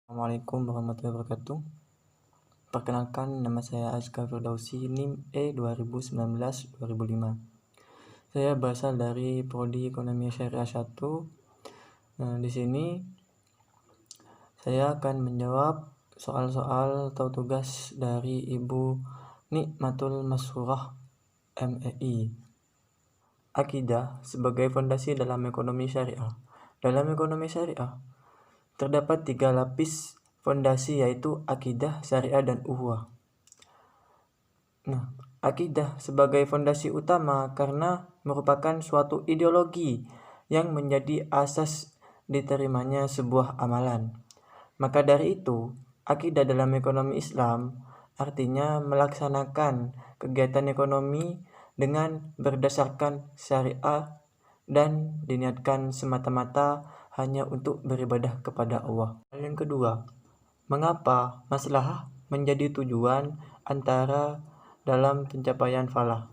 Assalamualaikum warahmatullahi wabarakatuh. Perkenalkan, nama saya Azka Firdausi, NIM E2019-2005. Saya berasal dari Prodi Ekonomi Syariah 1. Di sini saya akan menjawab soal-soal atau tugas dari Ibu Nikmatul Masrurah MEI. Akidah sebagai fondasi dalam ekonomi syariah. Dalam ekonomi syariah terdapat 3 lapis fondasi, yaitu akidah, syariah, dan uhwah. Akidah sebagai fondasi utama karena merupakan suatu ideologi yang menjadi asas diterimanya sebuah amalan. Maka dari itu, akidah dalam ekonomi Islam artinya melaksanakan kegiatan ekonomi dengan berdasarkan syariah dan diniatkan semata-mata hanya untuk beribadah kepada Allah. Yang kedua, mengapa maslahah menjadi tujuan antara dalam pencapaian falah?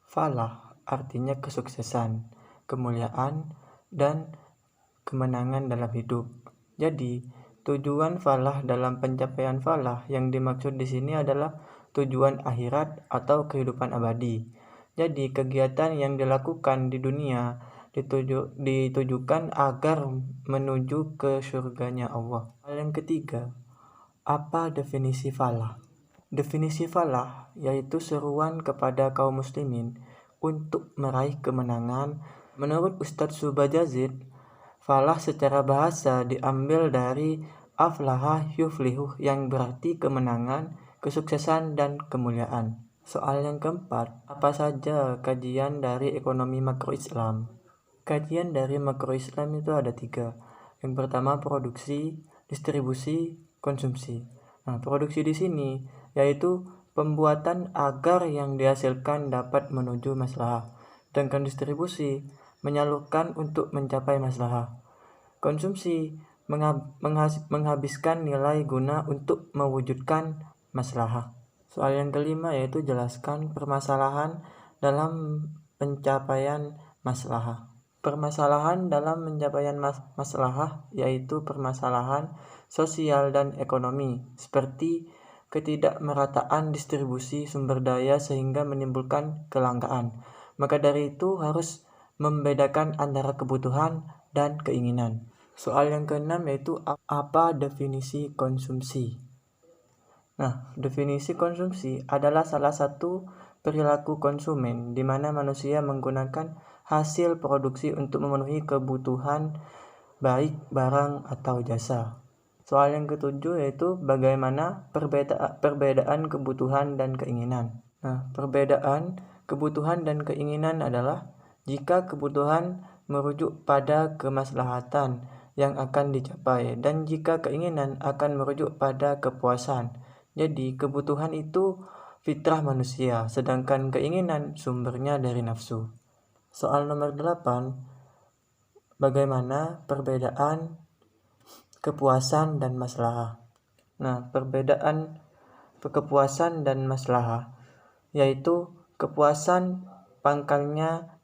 Falah artinya kesuksesan, kemuliaan, dan kemenangan dalam hidup. Jadi, tujuan falah dalam pencapaian falah yang dimaksud di sini adalah tujuan akhirat atau kehidupan abadi. Jadi, kegiatan yang dilakukan di dunia ditujukan agar menuju ke surganya Allah. Yang ketiga, apa definisi falah? Definisi falah yaitu seruan kepada kaum muslimin untuk meraih kemenangan. Menurut Ustadz Subajazid, falah secara bahasa diambil dari aflaha yuflihu yang berarti kemenangan, kesuksesan, dan kemuliaan. Soal yang keempat, apa saja kajian dari ekonomi makro Islam? Kajian dari makro Islam itu ada 3. Yang pertama, produksi, distribusi, konsumsi. Produksi di sini yaitu pembuatan agar yang dihasilkan dapat menuju maslahah. Sedangkan distribusi menyalurkan untuk mencapai maslahah. Konsumsi menghabiskan nilai guna untuk mewujudkan maslahah. Soal yang kelima yaitu jelaskan permasalahan dalam pencapaian maslahah. Permasalahan dalam pencapaian maslahah yaitu permasalahan sosial dan ekonomi, seperti ketidakmerataan distribusi sumber daya sehingga menimbulkan kelangkaan. Maka dari itu harus membedakan antara kebutuhan dan keinginan. Soal yang keenam yaitu apa definisi konsumsi? Definisi konsumsi adalah salah satu perilaku konsumen di mana manusia menggunakan hasil produksi untuk memenuhi kebutuhan baik barang atau jasa. Soal yang ketujuh yaitu bagaimana perbedaan kebutuhan dan keinginan. Perbedaan kebutuhan dan keinginan adalah jika kebutuhan merujuk pada kemaslahatan yang akan dicapai dan jika keinginan akan merujuk pada kepuasan. Jadi kebutuhan itu fitrah manusia, sedangkan keinginan sumbernya dari nafsu. Soal nomor 8, bagaimana perbedaan kepuasan dan maslahah? Perbedaan kepuasan dan maslahah yaitu kepuasan pangkalnya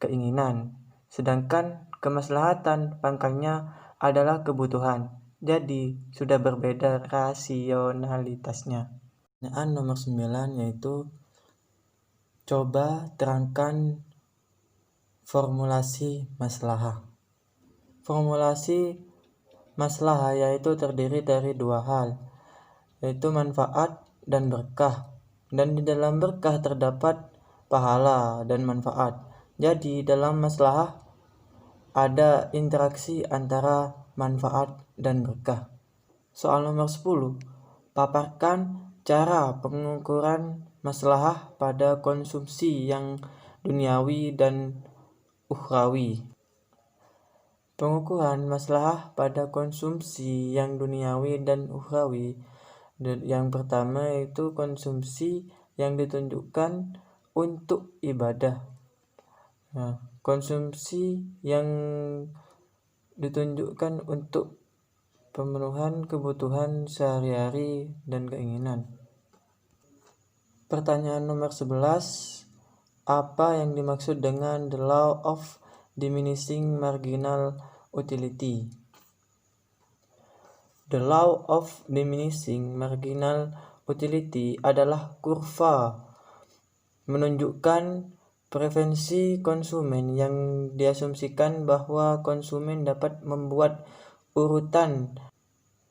keinginan, sedangkan kemaslahatan pangkalnya adalah kebutuhan. Jadi sudah berbeda rasionalitasnya. Pertanyaan nomor 9 yaitu coba terangkan formulasi maslahah. Formulasi maslahah yaitu terdiri dari 2 hal, yaitu manfaat dan berkah. Dan di dalam berkah terdapat pahala dan manfaat. Jadi dalam maslahah ada interaksi antara manfaat dan berkah. Soal nomor 10, paparkan cara pengukuran maslahah pada konsumsi yang duniawi dan ukhrawi. Pengukuran maslahah pada konsumsi yang duniawi dan ukhrawi. Yang pertama yaitu konsumsi yang ditunjukkan untuk ibadah. Konsumsi yang ditunjukkan untuk pemenuhan kebutuhan sehari-hari dan keinginan. Pertanyaan nomor 11, apa yang dimaksud dengan the law of diminishing marginal utility? The law of diminishing marginal utility adalah kurva menunjukkan preferensi konsumen yang diasumsikan bahwa konsumen dapat membuat urutan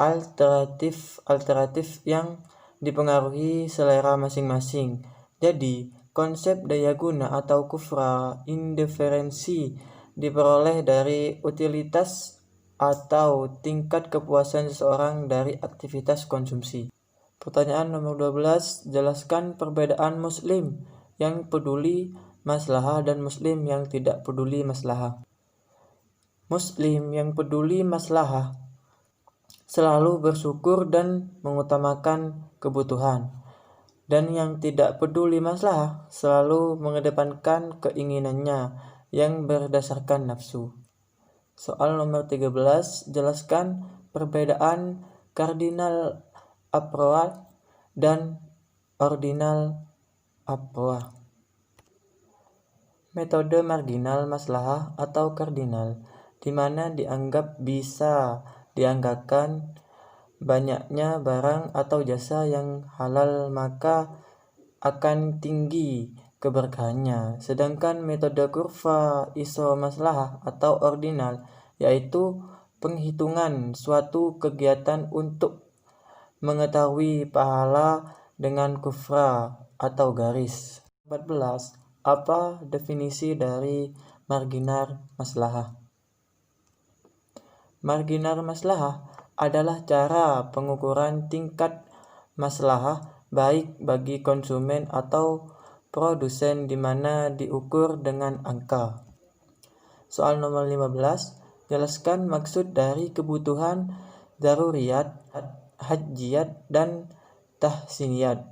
alternatif yang dipengaruhi selera masing-masing. Jadi, konsep daya guna atau kurva indiferensi diperoleh dari utilitas atau tingkat kepuasan seseorang dari aktivitas konsumsi. Pertanyaan nomor 12, jelaskan perbedaan muslim yang peduli maslahah dan muslim yang tidak peduli maslahah. Muslim yang peduli maslahah selalu bersyukur dan mengutamakan kebutuhan, dan yang tidak peduli maslahah selalu mengedepankan keinginannya yang berdasarkan nafsu. Soal nomor 13, jelaskan perbedaan cardinal approach dan ordinal approach. Metode marginal maslahah atau kardinal, di mana dianggap bisa dianggarkan banyaknya barang atau jasa yang halal maka akan tinggi keberkahannya. Sedangkan metode kurva iso maslahah atau ordinal yaitu penghitungan suatu kegiatan untuk mengetahui pahala dengan kurva atau garis. 14. Apa definisi dari marginal maslahah? Marginal maslahah adalah cara pengukuran tingkat maslahah baik bagi konsumen atau produsen di mana diukur dengan angka. Soal nomor 15, jelaskan maksud dari kebutuhan daruriyat, hajiyat, dan tahsiniyat.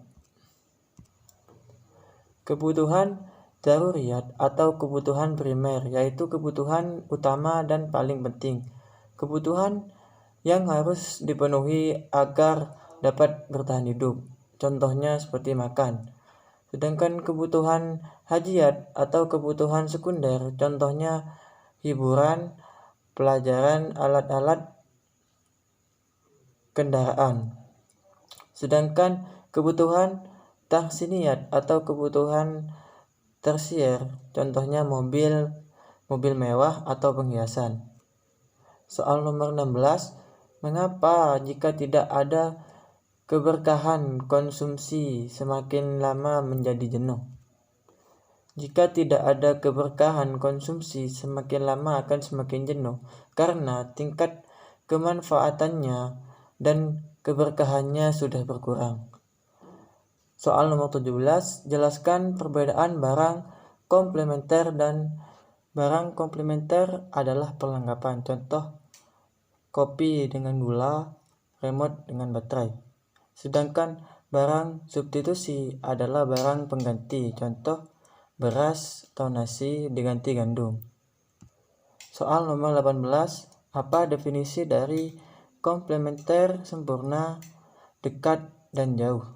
Kebutuhan daruriyat atau kebutuhan primer yaitu kebutuhan utama dan paling penting. Kebutuhan yang harus dipenuhi agar dapat bertahan hidup. Contohnya seperti makan. Sedangkan kebutuhan hajiyat atau kebutuhan sekunder, contohnya hiburan, pelajaran, alat-alat kendaraan. Sedangkan kebutuhan tahsiniyat atau kebutuhan tersier, contohnya mobil mewah atau penghiasan. Soal nomor 16, mengapa jika tidak ada keberkahan konsumsi semakin lama menjadi jenuh? Jika tidak ada keberkahan konsumsi semakin lama akan semakin jenuh karena tingkat kemanfaatannya dan keberkahannya sudah berkurang. Soal nomor 17, jelaskan perbedaan barang komplementer dan barang komplementer adalah perlengkapan. Contoh, kopi dengan gula, remote dengan baterai. Sedangkan barang substitusi adalah barang pengganti. Contoh, beras atau nasi diganti gandum. Soal nomor 18, apa definisi dari komplementer sempurna, dekat, dan jauh?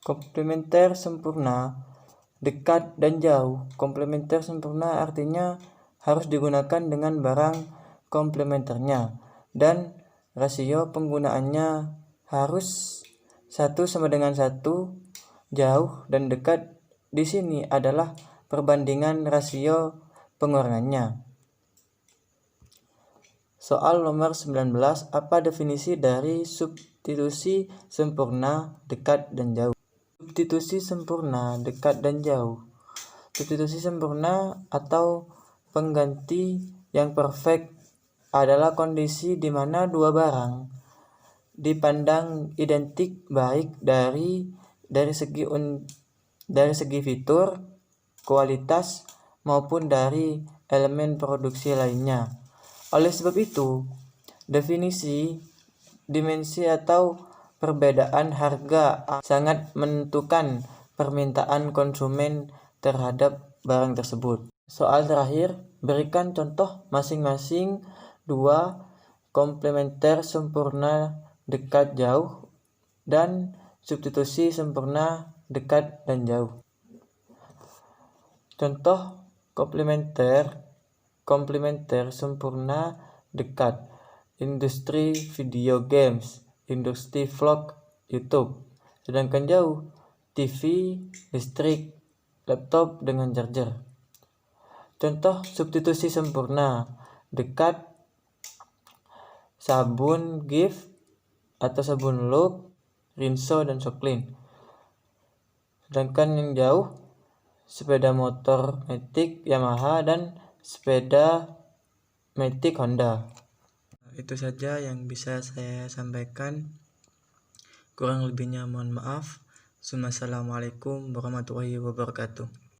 Komplementer sempurna, dekat, dan jauh. Komplementer sempurna artinya harus digunakan dengan barang komplementernya dan rasio penggunaannya harus 1:1. Jauh dan dekat di sini adalah perbandingan rasio pengurangannya. Soal nomor 19, apa definisi dari substitusi sempurna, dekat, dan jauh? Substitusi sempurna, dekat, dan jauh. Substitusi sempurna atau pengganti yang perfect adalah kondisi di mana dua barang dipandang identik baik dari segi fitur, kualitas, maupun dari elemen produksi lainnya. Oleh sebab itu, definisi, dimensi atau perbedaan harga sangat menentukan permintaan konsumen terhadap barang tersebut. Soal terakhir, berikan contoh masing-masing dua komplementer sempurna, dekat, jauh, dan substitusi sempurna, dekat, dan jauh. Contoh komplementer sempurna, dekat industri video games, industri vlog, YouTube. Sedangkan jauh, TV, listrik, laptop dengan charger. Contoh substitusi sempurna, dekat, sabun Gift atau sabun Loop, Rinso dan Soklin. Sedangkan yang jauh, sepeda motor Matic Yamaha dan sepeda Matic Honda. Itu saja yang bisa saya sampaikan. Kurang lebihnya mohon maaf. Assalamualaikum warahmatullahi wabarakatuh.